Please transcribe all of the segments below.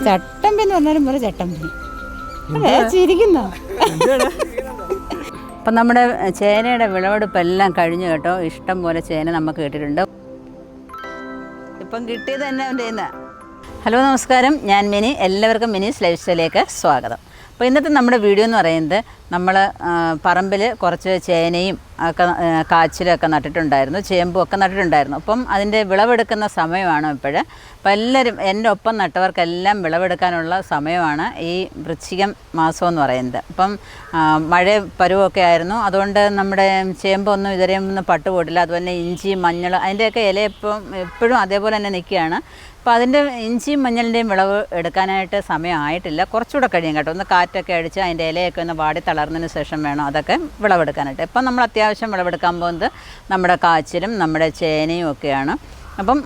ചട്ടമ്പി എന്ന് പറഞ്ഞാലും പോലെ ചട്ടമ്പി ചിരിക്കുന്നോ. അപ്പം നമ്മുടെ ചേനയുടെ വിളവെടുപ്പെല്ലാം കഴിഞ്ഞു കേട്ടോ. ഇഷ്ടം പോലെ ചേന നമുക്ക് കിട്ടിയിട്ടുണ്ട്. ഇപ്പം കിട്ടിയത് തന്നെ അവൻ്റെ ചെയ്യുന്ന. ഹലോ നമസ്കാരം, ഞാൻ മിനി. എല്ലാവർക്കും മിനീസ് ലൈഫ് സ്റ്റൈലിലേക്ക് സ്വാഗതം. അപ്പോൾ ഇന്നത്തെ നമ്മുടെ വീഡിയോ എന്ന് പറയുന്നത് നമ്മൾ പറമ്പിൽ കുറച്ച് ചേനയും ഒക്കെ കാച്ചിലൊക്കെ നട്ടിട്ടുണ്ടായിരുന്നു, ചേമ്പും ഒക്കെ നട്ടിട്ടുണ്ടായിരുന്നു. അപ്പം അതിൻ്റെ വിളവെടുക്കുന്ന സമയമാണ് ഇപ്പോഴ്. അപ്പോൾ എല്ലാവരും എൻ്റെ ഒപ്പം നട്ടവർക്കെല്ലാം വിളവെടുക്കാനുള്ള സമയമാണ് ഈ വൃശ്ചികം മാസം എന്ന് പറയുന്നത്. അപ്പം മഴ പരുവമൊക്കെ ആയിരുന്നു, അതുകൊണ്ട് നമ്മുടെ ചേമ്പൊന്നും ഇതുവരെയും ഒന്നും പട്ടുപോയിട്ടില്ല. അതുപോലെ ഇഞ്ചി, മഞ്ഞൾ, അതിൻ്റെയൊക്കെ ഇല എപ്പോഴും അതേപോലെ തന്നെ നിൽക്കുകയാണ്. അപ്പോൾ അതിൻ്റെ ഇഞ്ചിയും മഞ്ഞളിൻ്റെയും വിളവ് എടുക്കാനായിട്ട് സമയമായിട്ടില്ല, കുറച്ചുകൂടെ കഴിയും കേട്ടോ. ഒന്ന് കാറ്റൊക്കെ അടിച്ച് അതിൻ്റെ ഇലയൊക്കെ ഒന്ന് വാടി തളർന്നതിന് ശേഷം വേണം അതൊക്കെ വിളവെടുക്കാനായിട്ട്. ഇപ്പം നമ്മൾ അത്യാവശ്യം വിളവെടുക്കാൻ പോകുന്നത് നമ്മുടെ കാച്ചിലും നമ്മുടെ ചേനയും ഒക്കെയാണ്. അപ്പം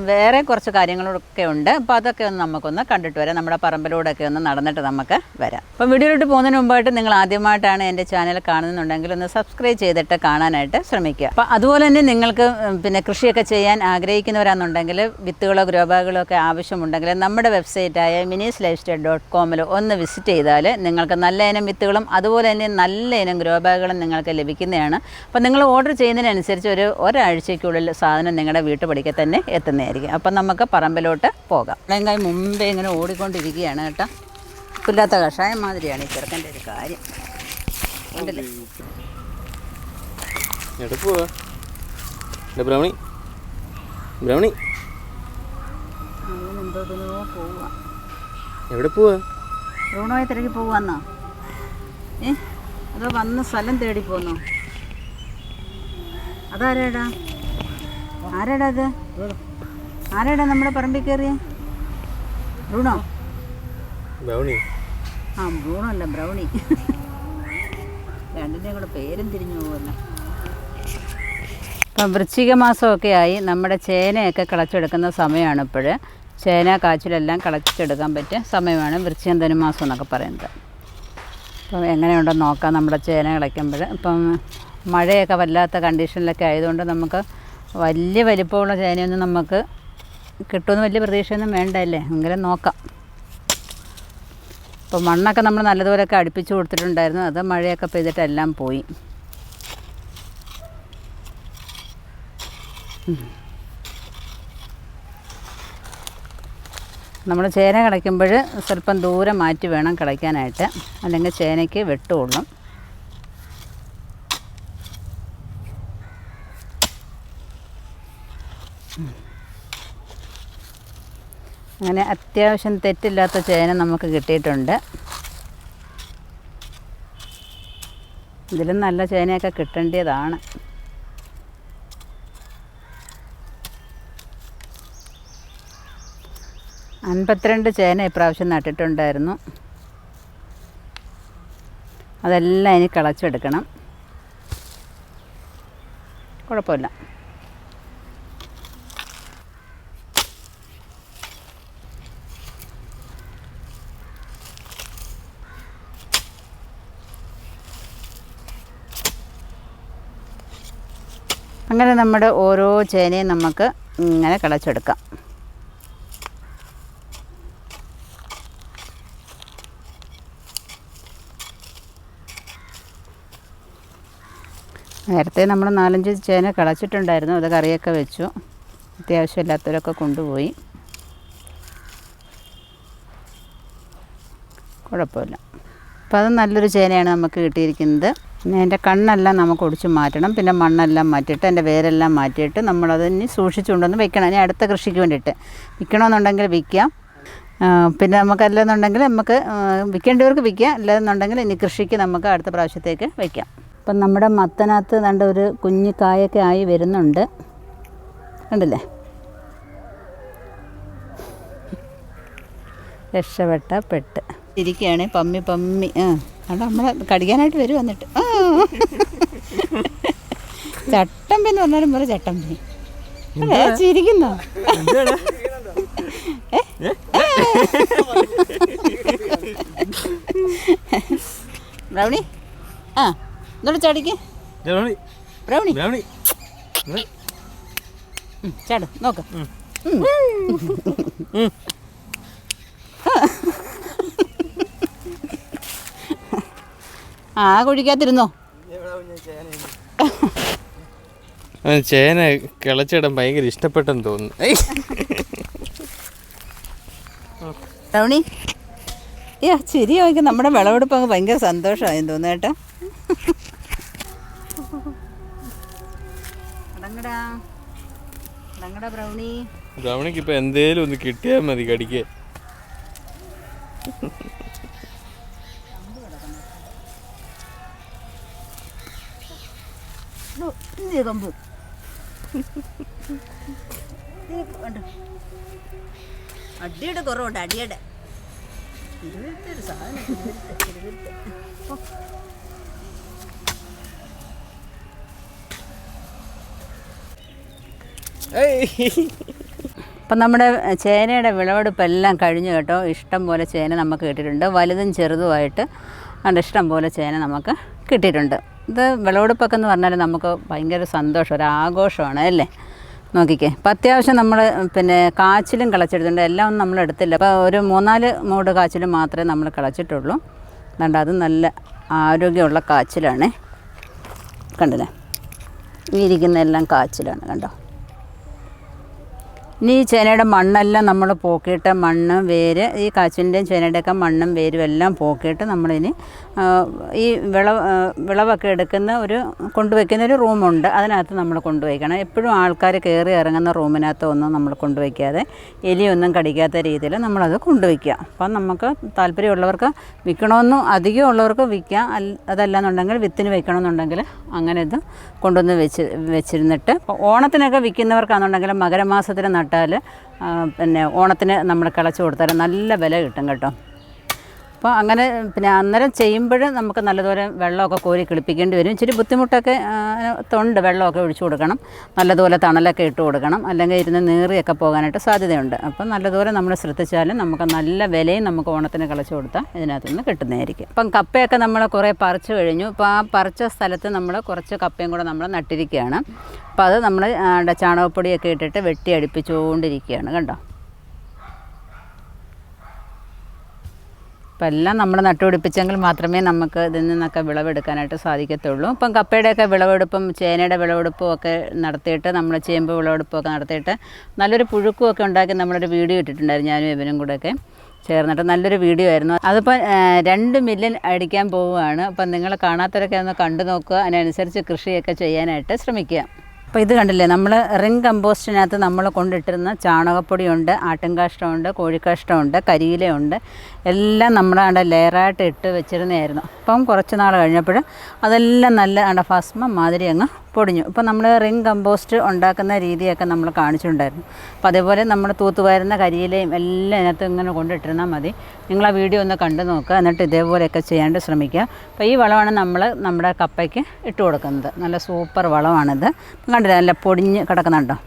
വേറെ കുറച്ച് കാര്യങ്ങളൊക്കെ ഉണ്ട്. അപ്പോൾ അതൊക്കെ ഒന്ന് നമുക്കൊന്ന് കണ്ടിട്ട് വരാം. നമ്മുടെ പറമ്പിലൂടെയൊക്കെ ഒന്ന് നടന്നിട്ട് നമുക്ക് വരാം. അപ്പം വീഡിയോയിലോട്ട് പോകുന്നതിന് മുമ്പായിട്ട് നിങ്ങൾ ആദ്യമായിട്ടാണ് എൻ്റെ ചാനൽ കാണുന്നുണ്ടെങ്കിൽ ഒന്ന് സബ്സ്ക്രൈബ് ചെയ്തിട്ട് കാണാനായിട്ട് ശ്രമിക്കുക. അപ്പോൾ അതുപോലെ തന്നെ നിങ്ങൾക്ക് പിന്നെ കൃഷിയൊക്കെ ചെയ്യാൻ ആഗ്രഹിക്കുന്നവരാണെന്നുണ്ടെങ്കിൽ വിത്തുകളോ ഗ്രോ ബാഗുകളോ ഒക്കെ ആവശ്യമുണ്ടെങ്കിൽ നമ്മുടെ വെബ്സൈറ്റായ theminislifestyle.com ഒന്ന് വിസിറ്റ് ചെയ്താൽ നിങ്ങൾക്ക് നല്ല ഇനം വിത്തുകളും അതുപോലെ തന്നെ നല്ല ഇനം ഗ്രോ ബാഗുകളും നിങ്ങൾക്ക് ലഭിക്കുന്നതാണ്. അപ്പോൾ നിങ്ങൾ ഓർഡർ ചെയ്യുന്നതിനനുസരിച്ച് ഒരാഴ്ചയ്ക്കുള്ളിൽ സാധനം നിങ്ങളുടെ വീട്ടുപടിക്ക് തന്നെ എത്തുന്നതായിരിക്കും. അപ്പം നമുക്ക് പറമ്പിലോട്ട് പോകാം. അല്ലെങ്കിൽ മുമ്പേ ഇങ്ങനെ ഓടിക്കൊണ്ടിരിക്കുകയാണ് കേട്ടോ. ഇല്ലാത്ത കഷായം മാതിരിയാണ് ഈ ചെറുക്കൻ്റെ ഒരു കാര്യം. ഉണ്ടല്ലേ എവിടെ പോവാ? ബ്രൂണോയെ തിരക്കി പോവാന്നോ? അതോ വന്ന് സ്ഥലം തേടി പോന്നോ? അതാരാടാ? ആരാടാ അത്? ആരാടാ നമ്മുടെ പറമ്പിൽ കയറിയ? ബ്രൂണോ? ബ്രൗണി. ആ, ബ്രൂണോ അല്ല, ബ്രൗണി. രണ്ടിൻ്റെയും കൂടെ പേരും തിരിഞ്ഞു പോകുമല്ലോ. ഇപ്പം വൃശ്ചിക മാസമൊക്കെ ആയി, നമ്മുടെ ചേനയൊക്കെ കിളച്ചെടുക്കുന്ന സമയമാണ് ഇപ്പോഴ്. ചേന കാച്ചിലെല്ലാം കിളച്ചെടുക്കാൻ പറ്റിയ സമയമാണ് വൃശ്ചികം ധനുമാസം എന്നൊക്കെ പറയുന്നത്. അപ്പം എങ്ങനെയുണ്ടെന്ന് നോക്കാം നമ്മുടെ ചേന കിളയ്ക്കുമ്പോൾ. ഇപ്പം മഴയൊക്കെ വല്ലാത്ത കണ്ടീഷനിലൊക്കെ ആയതുകൊണ്ട് നമുക്ക് വലിയ വലിപ്പമുള്ള ചേനയൊന്നും നമുക്ക് കിട്ടുമെന്ന് വലിയ പ്രതീക്ഷയൊന്നും വേണ്ടല്ലേ, എങ്കിലും നോക്കാം. ഇപ്പോൾ മണ്ണൊക്കെ നമ്മൾ നല്ലതുപോലെയൊക്കെ അടുപ്പിച്ച് കൊടുത്തിട്ടുണ്ടായിരുന്നു, അത് മഴയൊക്കെ പെയ്തിട്ട് എല്ലാം പോയി. നമ്മൾ ചേന കിളയ്ക്കുമ്പോൾ സ്വല്പം ദൂരം മാറ്റി വേണം കിളയ്ക്കാനായിട്ട്, അല്ലെങ്കിൽ ചേനയ്ക്ക് വെട്ടുകൊള്ളും. അങ്ങനെ അത്യാവശ്യം തെറ്റില്ലാത്ത ചേന നമുക്ക് കിട്ടിയിട്ടുണ്ട്. ഇതിലും നല്ല ചേനയൊക്കെ കിട്ടേണ്ടതാണ്. അൻപത്തിരണ്ട് ചേന ഇപ്രാവശ്യം നട്ടിട്ടുണ്ടായിരുന്നു. അതെല്ലാം ഇനി കിളച്ചെടുക്കണം. കുഴപ്പമില്ല. അങ്ങനെ നമ്മുടെ ഓരോ ചേനയും നമുക്ക് ഇങ്ങനെ കിളച്ചെടുക്കാം. നേരത്തെ നമ്മൾ 4-5 ചേന കിളച്ചിട്ടുണ്ടായിരുന്നു, അത് കറിയൊക്കെ വെച്ചു. അത്യാവശ്യമില്ലാത്തവരൊക്കെ കൊണ്ടുപോയി. കുഴപ്പമില്ല. അപ്പോൾ അത് നല്ലൊരു ചേനയാണ് നമുക്ക് കിട്ടിയിരിക്കുന്നത്. പിന്നെ അതിൻ്റെ കണ്ണെല്ലാം നമുക്ക് ഒടിച്ച് മാറ്റണം. പിന്നെ മണ്ണെല്ലാം മാറ്റിയിട്ട് അതിൻ്റെ വേരെല്ലാം മാറ്റിയിട്ട് നമ്മളത് ഇനി സൂക്ഷിച്ചുകൊണ്ടൊന്ന് വെക്കണം. ഇനി അടുത്ത കൃഷിക്ക് വേണ്ടിയിട്ട് വിൽക്കണമെന്നുണ്ടെങ്കിൽ വിൽക്കാം. പിന്നെ നമുക്കല്ലെന്നുണ്ടെങ്കിൽ നമുക്ക് വിൽക്കേണ്ടവർക്ക് വിൽക്കാം, അല്ലെന്നുണ്ടെങ്കിൽ ഇനി കൃഷിക്ക് നമുക്ക് അടുത്ത പ്രാവശ്യത്തേക്ക് വയ്ക്കാം. അപ്പം നമ്മുടെ മത്തനകത്ത് കണ്ട ഒരു കുഞ്ഞു കായൊക്കെ ആയി വരുന്നുണ്ട്, കണ്ടില്ലേ? രക്ഷപ്പെട്ട ഇരിക്കുകയാണ് പമ്മി അത് നമ്മളെ കടിക്കാനായിട്ട് വരും. വന്നിട്ട് ചട്ടമ്പി എന്ന് പറഞ്ഞാലും പോലെ ചട്ടമ്പി ചിരിക്കുന്നോ? ബ്രൗണി, ആ എന്നോട് ചാടിക്ക്. ബ്രൗണി ചാട്, നോക്ക്. ആ കുഴിക്കാത്തിരുന്നോ. ചേന കിളച്ചിടാൻ ഭയങ്കര ഇഷ്ടപ്പെട്ടെന്ന് തോന്നുന്നു. ടൗണി ശരി നോക്കി നമ്മുടെ വിളവെടുപ്പ് അങ്ങ് ഭയങ്കര സന്തോഷമായെന്ന് തോന്നുന്നു കേട്ടോ. ബ്രൗണിക്ക് ഇപ്പൊ എന്തേലും ഒന്ന് കിട്ടിയാൽ മതി കടിക്കാൻ. അടിയുടെ കുറവുണ്ട്, അടിയുടെ സാധനം. അപ്പം നമ്മുടെ ചേനയുടെ വിളവെടുപ്പെല്ലാം കഴിഞ്ഞു കേട്ടോ. ഇഷ്ടം പോലെ ചേന നമുക്ക് കിട്ടിയിട്ടുണ്ട്. വലുതും ചെറുതുമായിട്ട് അതുകൊണ്ട് ഇഷ്ടം പോലെ ചേന നമുക്ക് കിട്ടിയിട്ടുണ്ട്. ഇത് വിളവെടുപ്പൊക്കെ എന്ന് പറഞ്ഞാൽ നമുക്ക് ഭയങ്കര സന്തോഷം, ഒരു ആഘോഷമാണ് അല്ലേ. നോക്കിക്കേ, അപ്പം അത്യാവശ്യം നമ്മൾ പിന്നെ കാച്ചിലും കിളച്ചെടുത്തിട്ടുണ്ട്. എല്ലാം ഒന്നും നമ്മൾ എടുത്തില്ല. അപ്പോൾ ഒരു 3-4 മൂട് കാച്ചിലും മാത്രമേ നമ്മൾ കിളച്ചിട്ടുള്ളൂ. അതുകൊണ്ട് അത് നല്ല ആരോഗ്യമുള്ള കാച്ചിലാണ്. കണ്ടില്ലേ, ഈ ഇരിക്കുന്ന എല്ലാം കാച്ചിലാണ് കണ്ടോ. ഇനി ഈ ചേനയുടെ മണ്ണെല്ലാം നമ്മൾ പോക്കിയിട്ട് മണ്ണ് വേര് ഈ കാച്ചിൻ്റെയും ചേനയുടെയൊക്കെ മണ്ണും വേരും എല്ലാം പോക്കിയിട്ട് നമ്മളിനി ഈ വിളവൊക്കെ എടുക്കുന്ന കൊണ്ടുവയ്ക്കുന്ന ഒരു റൂമുണ്ട്. അതിനകത്ത് നമ്മൾ കൊണ്ടുവയ്ക്കണം. എപ്പോഴും ആൾക്കാർ കയറി ഇറങ്ങുന്ന റൂമിനകത്ത് ഒന്നും നമ്മൾ കൊണ്ടുവയ്ക്കാതെ എലിയൊന്നും കടിക്കാത്ത രീതിയിൽ നമ്മളത് കൊണ്ടുവയ്ക്കുക. അപ്പം നമുക്ക് താല്പര്യമുള്ളവർക്ക് വിൽക്കണമെന്നും അധികം ഉള്ളവർക്ക് വിൽക്കാം. അതല്ലാന്നുണ്ടെങ്കിൽ വിത്തിന് വയ്ക്കണമെന്നുണ്ടെങ്കിൽ അങ്ങനെ ഇത് കൊണ്ടുവന്ന് വെച്ചിരുന്നിട്ട് ഓണത്തിനൊക്കെ വിൽക്കുന്നവർക്കാണെന്നുണ്ടെങ്കിൽ മകരമാസത്തിൽ നട്ടാൽ പിന്നെ ഓണത്തിന് നമ്മൾ കിളച്ച് കൊടുത്താൽ നല്ല വില കിട്ടും കേട്ടോ. അപ്പോൾ അങ്ങനെ പിന്നെ അന്നേരം ചെയ്യുമ്പോൾ നമുക്ക് നല്ലതുപോലെ വെള്ളമൊക്കെ കോരി കിളിപ്പിക്കേണ്ടി വരും. ഇച്ചിരി ബുദ്ധിമുട്ടൊക്കെ തൊണ്ട് വെള്ളമൊക്കെ ഒഴിച്ചു കൊടുക്കണം. നല്ലതുപോലെ തണലൊക്കെ ഇട്ട് കൊടുക്കണം. അല്ലെങ്കിൽ ഇരുന്ന് നീറിയൊക്കെ പോകാനായിട്ട് സാധ്യതയുണ്ട്. അപ്പം നല്ലതുപോലെ നമ്മൾ ശ്രദ്ധിച്ചാലും നമുക്ക് നല്ല വിലയും നമുക്ക് ഓണത്തിന് കിളച്ച് കൊടുത്താൽ ഇതിനകത്ത് നിന്ന് കിട്ടുന്നതായിരിക്കും. അപ്പം കപ്പയൊക്കെ നമ്മൾ കുറേ പറിച്ചു കഴിഞ്ഞു. അപ്പോൾ ആ പറിച്ച സ്ഥലത്ത് നമ്മൾ കുറച്ച് കപ്പയും കൂടെ നമ്മൾ നട്ടിരിക്കുകയാണ്. അപ്പോൾ അത് നമ്മൾ ചാണകപ്പൊടിയൊക്കെ ഇട്ടിട്ട് വെട്ടി അടുപ്പിച്ചുകൊണ്ടിരിക്കുകയാണ് കണ്ടോ. അപ്പം എല്ലാം നമ്മൾ നട്ടുപിടിപ്പിച്ചെങ്കിൽ മാത്രമേ നമുക്ക് ഇതിൽ നിന്നൊക്കെ വിളവെടുക്കാനായിട്ട് സാധിക്കത്തുള്ളൂ. ഇപ്പം കപ്പയുടെയൊക്കെ വിളവെടുപ്പും ചേനയുടെ വിളവെടുപ്പും ഒക്കെ നടത്തിയിട്ട് നമ്മൾ ചേമ്പ് വിളവെടുപ്പൊക്കെ നടത്തിയിട്ട് നല്ലൊരു പുഴുക്കുമൊക്കെ ഉണ്ടാക്കി നമ്മളൊരു വീഡിയോ ഇട്ടിട്ടുണ്ടായിരുന്നു, ഞാനും ഇവനും കൂടെയൊക്കെ ചേർന്നിട്ട്. നല്ലൊരു വീഡിയോ ആയിരുന്നു. അതിപ്പോൾ 2 മില്യൺ അടിക്കാൻ പോവുകയാണ്. അപ്പം നിങ്ങൾ കാണാത്തവരൊക്കെ ഒന്ന് കണ്ടു നോക്കുക, അതിനനുസരിച്ച് കൃഷിയൊക്കെ ചെയ്യാനായിട്ട് ശ്രമിക്കുക. അപ്പോൾ ഇത് കണ്ടില്ലേ, നമ്മൾ റിംഗ് കമ്പോസ്റ്റിനകത്ത് നമ്മൾ കൊണ്ടിട്ടിരുന്ന ചാണകപ്പൊടിയുണ്ട്, ആട്ടിൻകാഷ്ടമുണ്ട്, കോഴിക്കാഷ്ടമുണ്ട്, കരിയിലയുണ്ട്, എല്ലാം നമ്മളാണ്ട് ലെയറായിട്ട് ഇട്ട് വെച്ചിരുന്നതായിരുന്നു. അപ്പം കുറച്ച് നാൾ കഴിഞ്ഞപ്പോൾ അതെല്ലാം നല്ല ഭസ്മം മാതിരി അങ്ങ് പൊടിഞ്ഞു. ഇപ്പോൾ നമ്മൾ റിംഗ് കമ്പോസ്റ്റ് ഉണ്ടാക്കുന്ന രീതിയൊക്കെ നമ്മൾ കാണിച്ചിട്ടുണ്ടായിരുന്നു. അപ്പോൾ അതേപോലെ നമ്മൾ തൂത്തുവാരുന്ന കരിയിലയും എല്ലാം അതിനകത്ത് ഇങ്ങനെ കൊണ്ടിട്ടിരുന്നാൽ മതി. നിങ്ങൾ ആ വീഡിയോ ഒന്ന് കണ്ടു നോക്കുക, എന്നിട്ട് ഇതേപോലെയൊക്കെ ചെയ്യാണ്ട് ശ്രമിക്കുക. അപ്പോൾ ഈ വളമാണ് നമ്മൾ നമ്മുടെ കപ്പയ്ക്ക് ഇട്ട് കൊടുക്കുന്നത്. നല്ല സൂപ്പർ വളമാണിത്. കണ്ടില്ല, നല്ല പൊടിഞ്ഞ് കിടക്കുന്നുണ്ടോ.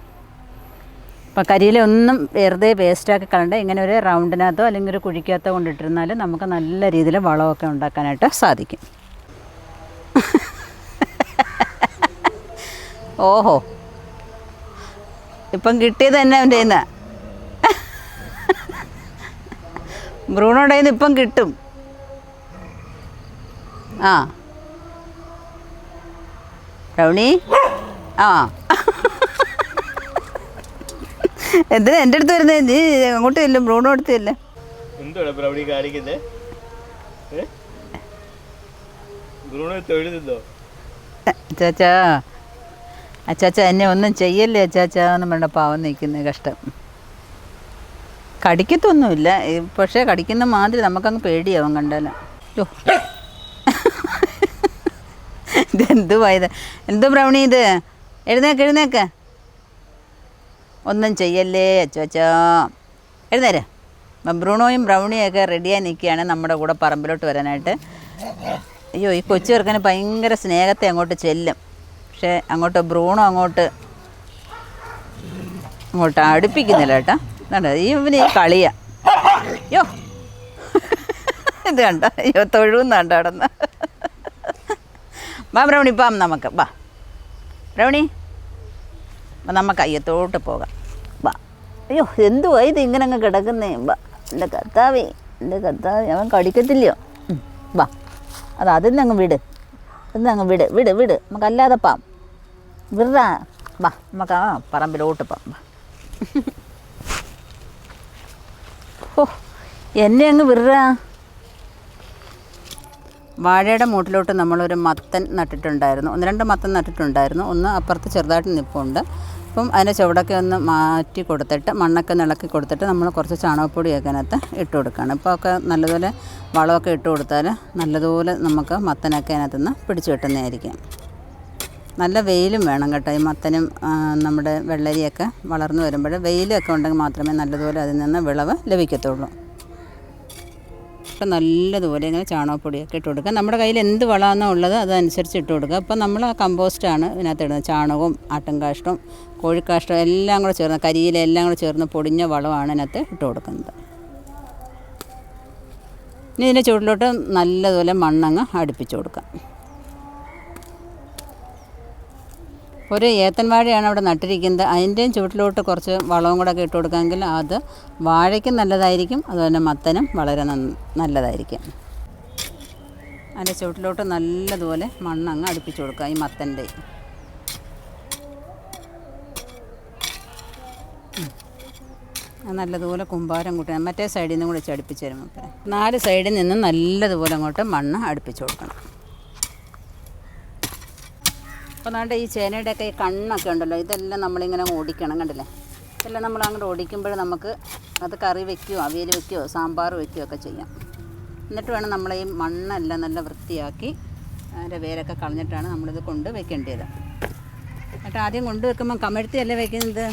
അപ്പോൾ കരിയില ഒന്നും വെറുതെ വേസ്റ്റാക്കി കളണ്ട. ഇങ്ങനെ ഒരു റൗണ്ടിനകത്തോ അല്ലെങ്കിൽ ഒരു കുഴിക്കകത്തോ കൊണ്ടിട്ടിരുന്നാൽ നമുക്ക് നല്ല രീതിയിൽ വളമൊക്കെ ഉണ്ടാക്കാനായിട്ട് സാധിക്കും. ഓഹോ, ഇപ്പം കിട്ടിയത് തന്നെ അവൻ്റെ കയ്യിൽ നിന്ന്, ബ്രൂണോയുടെ കയ്യിൽ നിന്ന് ഇപ്പം കിട്ടും. ആ ടൗണി, ആ എന്തിനാ എൻ്റെ അടുത്ത് വരുന്നേ? നീ അങ്ങോട്ടും ഇല്ല, ബ്രൂണോ അടുത്തില്ല. എന്താണ് ബ്രൗണി കാണിക്കുന്നത്? ബ്രൂണോ തൊഴുതോ? അച്ചാച്ചാ, അച്ചാച്ചാ എന്നെ ഒന്നും ചെയ്യല്ലേ അച്ചാച്ചാ എന്ന് വേണ്ട, പാവം നിൽക്കുന്ന കഷ്ടം. കടിക്കത്തൊന്നുമില്ല, പക്ഷേ കടിക്കുന്ന മാതിരി നമുക്കങ്ങ് പേടിയാവും കണ്ടാലോ. ഇതെന്തുവായത്? എന്തോ ബ്രൗണി ഇത്? എഴുന്നേക്ക്. ഒന്നും ചെയ്യല്ലേ അച്ചാച്ചാ, എഴുന്നേര്. ബ്രൂണോയും ബ്രൗണിയൊക്കെ റെഡിയായി നിൽക്കുകയാണ് നമ്മുടെ കൂടെ പറമ്പിലോട്ട് വരാനായിട്ട്. അയ്യോ, ഈ കൊച്ചു ചെറുക്കന് ഭയങ്കര സ്നേഹത്തെ അങ്ങോട്ട് ചെല്ലും. പക്ഷേ അങ്ങോട്ട് ബ്രൂണോ അങ്ങോട്ട് അടുപ്പിക്കുന്നില്ല കേട്ടോ. കണ്ടോ, ഇവന് ഈ കളിയാ. അയ്യോ, ഇത് കണ്ടോ, അയ്യോ തൊഴുന്നുണ്ടോ അവിടുന്ന്. വാ ബ്രൗണി, പാം നമുക്ക് വാ ബ്രൗണി, നമുക്ക് അയ്യത്തോട്ട് പോകാം. വാ. അയ്യോ, എന്തുവാ ഇത് ഇങ്ങനെ അങ്ങ് കിടക്കുന്നേ? വാ എൻ്റെ കർത്താവേ, അവൻ കടിക്കത്തില്ലയോ? വാ, അതിൽ നിന്ന് അങ്ങ് വിട്, ഇന്നങ്ങ് വിട് വിട് വിട്, നമുക്ക് അല്ലാതെ പാം വിടാ. വാ നമുക്ക് ആ പറമ്പിലോട്ട് പാം. ഓ എന്നെ അങ്ങ് വിടാ. വാഴയുടെ മൂട്ടിലോട്ട് നമ്മളൊരു മത്തൻ നട്ടിട്ടുണ്ടായിരുന്നു, 1-2 മത്തൻ നട്ടിട്ടുണ്ടായിരുന്നു. ഒന്ന് അപ്പുറത്ത് ചെറുതായിട്ട് നിൽപ്പുണ്ട്. അപ്പം അതിൻ്റെ ചുവടൊക്കെ ഒന്ന് മാറ്റി കൊടുത്തിട്ട് മണ്ണൊക്കെ ഇളക്കി കൊടുത്തിട്ട് നമ്മൾ കുറച്ച് ചാണകപ്പൊടിയൊക്കെ അതിനകത്ത് ഇട്ട് കൊടുക്കുകയാണ്. ഇപ്പോൾ ഒക്കെ നല്ലതുപോലെ വളമൊക്കെ ഇട്ട് കൊടുത്താൽ നല്ലതുപോലെ നമുക്ക് മത്തനൊക്കെ അതിനകത്ത് നിന്ന് പിടിച്ചു കിട്ടുന്നതായിരിക്കും. നല്ല വെയിലും വേണം കേട്ടോ. ഈ മത്തനും നമ്മുടെ വെള്ളരിയൊക്കെ വളർന്നു വരുമ്പോൾ വെയിലൊക്കെ ഉണ്ടെങ്കിൽ മാത്രമേ നല്ലതുപോലെ അതിൽ നിന്ന് വിളവ് ലഭിക്കത്തുള്ളൂ. ഇപ്പം നല്ലതുപോലെ ഇങ്ങനെ ചാണകപ്പൊടിയൊക്കെ ഇട്ട് കൊടുക്കുക. നമ്മുടെ കയ്യിൽ എന്ത് വളമാണോ ഉള്ളത് അതനുസരിച്ച് ഇട്ട് കൊടുക്കുക. അപ്പം നമ്മൾ ആ കമ്പോസ്റ്റാണ് ഇതിനകത്ത് ഇടുന്നത്. ചാണകവും ആട്ടിൻകാഷ്ടവും കോഴിക്കാഷ്ടവും എല്ലാം കൂടെ ചേർന്ന്, കരിയിലെല്ലാം കൂടെ ചേർന്ന് പൊടിഞ്ഞ വളമാണ് ഇതിനകത്ത് ഇട്ട് കൊടുക്കുന്നത്. ഇനി ഇതിൻ്റെ ചുവട്ടിലോട്ട് നല്ലതുപോലെ മണ്ണങ്ങ് അടുപ്പിച്ച് കൊടുക്കാം. ഒരു ഏത്തൻ വാഴയാണ് അവിടെ നട്ടിരിക്കുന്നത്. അതിൻ്റെയും ചുവട്ടിലോട്ട് കുറച്ച് വളവും കൂടെ ഒക്കെ ഇട്ട് കൊടുക്കാമെങ്കിൽ അത് വാഴയ്ക്കും നല്ലതായിരിക്കും, അതുപോലെ മത്തനും വളരെ നല്ലതായിരിക്കും. അതിൻ്റെ ചുവട്ടിലോട്ട് നല്ലതുപോലെ മണ്ണങ്ങ് അടുപ്പിച്ച് കൊടുക്കുക. ഈ മത്തൻ്റെ നല്ലതുപോലെ കുമ്പാരം കൂട്ടി മറ്റേ സൈഡിൽ നിന്നും കൂടി അടുപ്പിച്ച് തരും. 4 സൈഡിൽ നിന്നും നല്ലതുപോലെ അങ്ങോട്ട് മണ്ണ് അടുപ്പിച്ച് കൊടുക്കണം. അപ്പോൾ നമ്മുടെ ഈ ചേനയുടെയൊക്കെ ഈ കണ്ണൊക്കെ ഉണ്ടല്ലോ, ഇതെല്ലാം നമ്മളിങ്ങനെ ഓടിക്കണം, കണ്ടില്ലേ? ഇതെല്ലാം നമ്മൾ അങ്ങോട്ട് ഓടിക്കുമ്പോൾ നമുക്ക് അത് കറി വയ്ക്കുകയോ അവിയൽ വയ്ക്കുകയോ സാമ്പാർ വയ്ക്കുകയോ ഒക്കെ ചെയ്യാം. എന്നിട്ട് വേണം നമ്മൾ ഈ മണ്ണെല്ലാം നല്ല വൃത്തിയാക്കി അതിൻ്റെ വേരൊക്കെ കളഞ്ഞിട്ടാണ് നമ്മളിത് കൊണ്ട് വെക്കേണ്ടത്. എന്നിട്ട് ആദ്യം കൊണ്ട് വെക്കുമ്പോൾ കമഴ്ത്തിയല്ലേ വെക്കുന്നത്?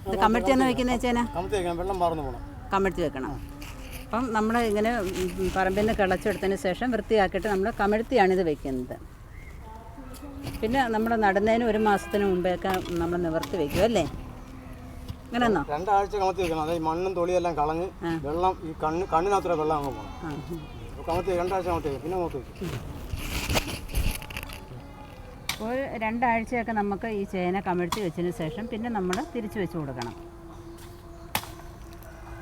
ഇത് കമഴ്ത്തിയാണ് വെക്കുന്നത് ചേന? കമഴ്ത്തി വെക്കണം. അപ്പം നമ്മൾ ഇങ്ങനെ പറമ്പിൽ നിന്ന് കിളച്ചെടുത്തതിന് ശേഷം വൃത്തിയാക്കിയിട്ട് നമ്മൾ കമഴ്ത്തിയാണിത് വെക്കുന്നത്. പിന്നെ നമ്മൾ നടുന്നതിന് 1 മാസത്തിന് മുമ്പേയൊക്കെ നമ്മൾ നിവർത്തി വെക്കും അല്ലേ? അങ്ങനെയാണോ? 2 ആഴ്ച കമത്തി വെക്കണം. അതായത് മണ്ണും തൊളിയെല്ലാം കളഞ്ഞ് വെള്ളം ഈ കണ്ണിനകത്തൂടെ വെള്ളം അങ്ങ് പോകണം. കമത്തി 2 ആഴ്ച കമത്തി വെക്കും, പിന്നെ നോക്കി വെക്കും. ഒരു 2 ആഴ്ചയൊക്കെ നമുക്ക് ഈ ചേന കമഴ്ത്തി വെച്ചതിന് ശേഷം പിന്നെ നമ്മൾ തിരിച്ചു വെച്ച് കൊടുക്കണം.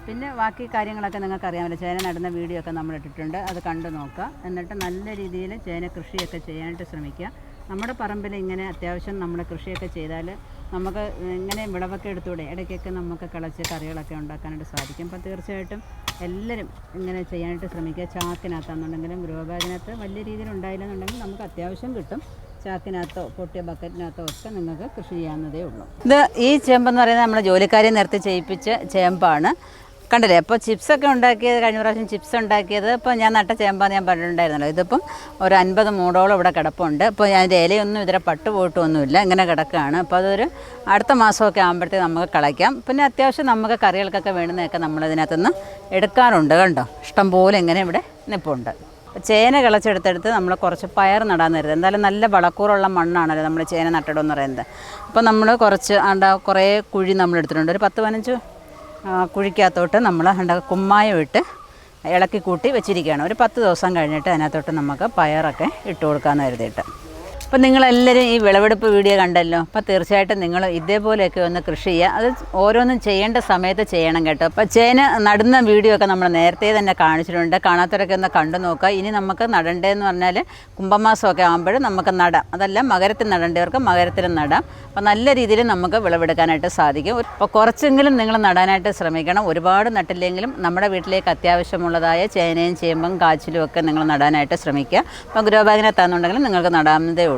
പിന്നെ ബാക്കി കാര്യങ്ങളൊക്കെ നിങ്ങൾക്ക് അറിയാമല്ലോ. ചേന നടുന്ന വീഡിയോ ഒക്കെ നമ്മൾ ഇട്ടിട്ടുണ്ട്, അത് കണ്ടു നോക്കുക. എന്നിട്ട് നല്ല രീതിയിൽ ചേന കൃഷിയൊക്കെ ചെയ്യാനായിട്ട് ശ്രമിക്കുക. നമ്മുടെ പറമ്പിൽ ഇങ്ങനെ അത്യാവശ്യം നമ്മുടെ കൃഷിയൊക്കെ ചെയ്താൽ നമുക്ക് ഇങ്ങനെ വിളവൊക്കെ എടുത്തൂടെ ഇടയ്ക്കൊക്കെ നമുക്ക് കിളച്ച് കറികളൊക്കെ ഉണ്ടാക്കാനായിട്ട് സാധിക്കും. അപ്പോൾ തീർച്ചയായിട്ടും എല്ലാവരും ഇങ്ങനെ ചെയ്യാനായിട്ട് ശ്രമിക്കുക. ചാക്കിനകത്താണെന്നുണ്ടെങ്കിലും ഗ്രോ ബാഗിനകത്ത് വലിയ രീതിയിൽ ഉണ്ടായില്ലെന്നുണ്ടെങ്കിൽ നമുക്ക് അത്യാവശ്യം കിട്ടും. ചാക്കിനകത്തോ പൊട്ടിയ ബക്കറ്റിനകത്തോ ഒക്കെ നിങ്ങൾക്ക് കൃഷി ചെയ്യാവുന്നതേ ഉള്ളൂ. ഇത് ഈ ചേമ്പെന്ന് പറയുന്നത് നമ്മൾ ജോലിക്കാരെ നിർത്തി ചെയ്യിപ്പിച്ച ചേമ്പാണ്, കണ്ടില്ലേ? അപ്പോൾ ചിപ്സൊക്കെ ഉണ്ടാക്കിയത് കഴിഞ്ഞ പ്രാവശ്യം ചിപ്സ് ഉണ്ടാക്കിയത് ഇപ്പോൾ ഞാൻ നട്ട ചേമ്പാന്ന് ഞാൻ പറഞ്ഞിട്ടുണ്ടായിരുന്നല്ലോ. ഇതിപ്പം ഒരു 50 മൂടോളം ഇവിടെ കിടപ്പുണ്ട്. ഇപ്പോൾ അതിൻ്റെ ഇലയൊന്നും ഇതിലെ പട്ട് പോയിട്ടൊന്നുമില്ല, ഇങ്ങനെ കിടക്കുകയാണ്. അപ്പോൾ അതൊരു അടുത്ത മാസമൊക്കെ ആകുമ്പോഴത്തേക്ക് നമുക്ക് കളയ്ക്കാം. പിന്നെ അത്യാവശ്യം നമുക്ക് കറികൾക്കൊക്കെ വേണ്ടുന്നതൊക്കെ നമ്മളിതിനകത്തുനിന്ന് എടുക്കാറുണ്ട്. കണ്ടോ, ഇഷ്ടംപോലെ ഇങ്ങനെ ഇവിടെ നിൽപ്പുണ്ട്. ചേന കിളച്ചെടുത്തെടുത്ത് നമ്മൾ കുറച്ച് പയർ നടാൻ തരുന്നത്. എന്തായാലും നല്ല വളക്കൂറുള്ള മണ്ണാണല്ലോ നമ്മൾ ചേന നട്ടിടമെന്ന് പറയുന്നത്. അപ്പോൾ നമ്മൾ കുറച്ച് കുറേ കുഴി നമ്മൾ എടുത്തിട്ടുണ്ട്. ഒരു 10-15 കുഴിക്കകത്തോട്ട് നമ്മൾ കുമ്മായം ഇട്ട് ഇളക്കി കൂട്ടി വെച്ചിരിക്കുകയാണ്. ഒരു 10 ദിവസം കഴിഞ്ഞിട്ട് അതിനകത്തോട്ട് നമുക്ക് പയറൊക്കെ ഇട്ട് കൊടുക്കാമെന്ന് കരുതിയിട്ട്. അപ്പോൾ നിങ്ങളെല്ലാവരും ഈ വിളവെടുപ്പ് വീഡിയോ കണ്ടല്ലോ. അപ്പോൾ തീർച്ചയായിട്ടും നിങ്ങൾ ഇതേപോലെയൊക്കെ ഒന്ന് കൃഷി ചെയ്യുക. അത് ഓരോന്നും ചെയ്യേണ്ട സമയത്ത് ചെയ്യണം കേട്ടോ. അപ്പോൾ ചേന നടുന്ന വീഡിയോ ഒക്കെ നമ്മൾ നേരത്തെ തന്നെ കാണിച്ചിട്ടുണ്ട്. കാണാത്തവരൊക്കെ ഒന്ന് കണ്ടു നോക്കുക. ഇനി നമുക്ക് നടേണ്ടതെന്ന് പറഞ്ഞാൽ കുംഭമാസമൊക്കെ ആകുമ്പോൾ നമുക്ക് നടാം. അതല്ല മകരത്തിൽ നടേണ്ടവർക്ക് മകരത്തിലും നടാം. അപ്പോൾ നല്ല രീതിയിൽ നമുക്ക് വിളവെടുക്കാനായിട്ട് സാധിക്കും. അപ്പോൾ കുറച്ചെങ്കിലും നിങ്ങൾ നടാനായിട്ട് ശ്രമിക്കണം. ഒരുപാട് നട്ടില്ലെങ്കിലും നമ്മുടെ വീട്ടിലേക്ക് അത്യാവശ്യമുള്ളതായ ചേനയും ചേമ്പും കാച്ചിലും ഒക്കെ നിങ്ങൾ നടാനായിട്ട് ശ്രമിക്കുക. അപ്പോൾ ഗ്രോ ബാഗിനകത്താണെന്നുണ്ടെങ്കിൽ നിങ്ങൾക്ക് നടാവുന്നതേ ഉള്ളൂ.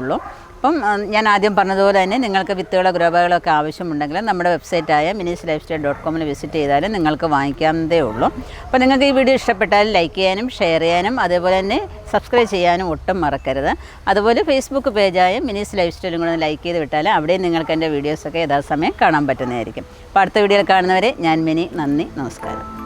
അപ്പം ഞാൻ പറഞ്ഞതുപോലെ തന്നെ നിങ്ങൾക്ക് വിത്തുകളോ ഗ്രോ ബാഗുകളൊക്കെ ആവശ്യമുണ്ടെങ്കിൽ നമ്മുടെ വെബ്സൈറ്റായ theminislifestyle.com വിസിറ്റ് ചെയ്താൽ നിങ്ങൾക്ക് വാങ്ങിക്കാവുന്നതേ ഉള്ളൂ. അപ്പോൾ നിങ്ങൾക്ക് ഈ വീഡിയോ ഇഷ്ടപ്പെട്ടാൽ ലൈക്ക് ചെയ്യാനും ഷെയർ ചെയ്യാനും അതുപോലെ തന്നെ സബ്സ്ക്രൈബ് ചെയ്യാനും ഒട്ടും മറക്കരുത്. അതുപോലെ ഫേസ്ബുക്ക് പേജായ മിനീസ് ലൈഫ് സ്റ്റൈലും കൂടെ ലൈക്ക് ചെയ്ത് വിട്ടാൽ അവിടെയും നിങ്ങൾക്ക് എൻ്റെ വീഡിയോസൊക്കെ യഥാസമയം കാണാൻ പറ്റുന്നതായിരിക്കും. അപ്പോൾ അടുത്ത വീഡിയോയിൽ കാണുന്നവരെ ഞാൻ മിനി, നന്ദി, നമസ്കാരം.